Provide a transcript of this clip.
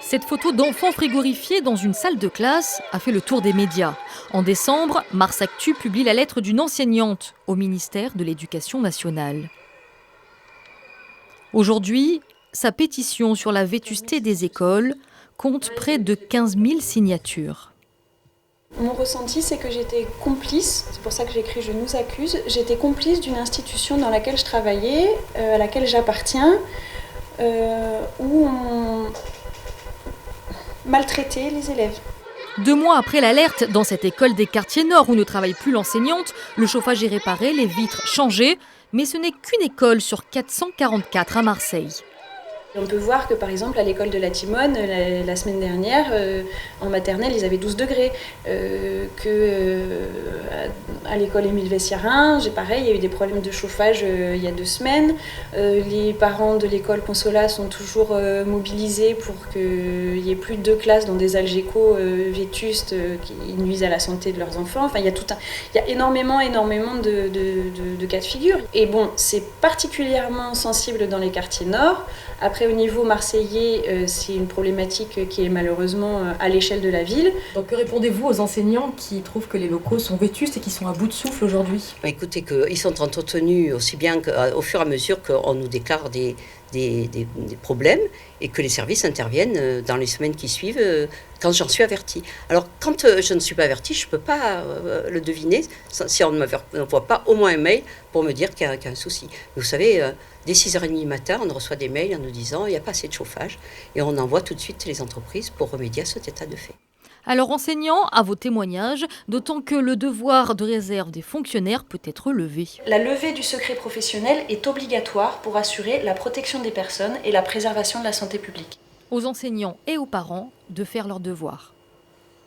Cette photo d'enfant frigorifié dans une salle de classe a fait le tour des médias. En décembre, Mars Actu publie la lettre d'une enseignante au ministère de l'Éducation nationale. Aujourd'hui, sa pétition sur la vétusté des écoles compte près de 15 000 signatures. Mon ressenti, c'est que j'étais complice, c'est pour ça que j'écris « Je nous accuse », j'étais complice d'une institution dans laquelle je travaillais, à laquelle j'appartiens, où on maltraitait les élèves. 2 mois après l'alerte, dans cette école des quartiers nord où ne travaille plus l'enseignante, le chauffage est réparé, les vitres changées, mais ce n'est qu'une école sur 444 à Marseille. On peut voir que par exemple à l'école de la Timone, la semaine dernière, en maternelle, ils avaient 12 degrés. À l'école Émile Vessiarin, pareil, il y a eu des problèmes de chauffage il y a 2 semaines. Les parents de l'école Consola sont toujours mobilisés pour qu'il n'y ait plus de 2 classes dans des algécos vétustes qui nuisent à la santé de leurs enfants. Enfin, il y a énormément de cas de figure. Et bon, c'est particulièrement sensible dans les quartiers nord. Après, au niveau marseillais, c'est une problématique qui est malheureusement à l'échelle de la ville. Donc que répondez-vous aux enseignants qui trouvent que les locaux sont vétustes et qui sont à bout de souffle aujourd'hui? Écoutez, ils sont entretenus aussi bien qu'au fur et à mesure qu'on nous déclare des problèmes et que les services interviennent dans les semaines qui suivent quand j'en suis avertie. Alors quand je ne suis pas avertie, je ne peux pas le deviner si on ne m'envoie pas au moins un mail pour me dire qu'il y a un souci. Mais vous savez, dès 6h30 du matin, on reçoit des mails en nous disant il n'y a pas assez de chauffage et on envoie tout de suite les entreprises pour remédier à cet état de fait. Alors enseignants, à vos témoignages, d'autant que le devoir de réserve des fonctionnaires peut être levé. La levée du secret professionnel est obligatoire pour assurer la protection des personnes et la préservation de la santé publique. Aux enseignants et aux parents de faire leur devoir.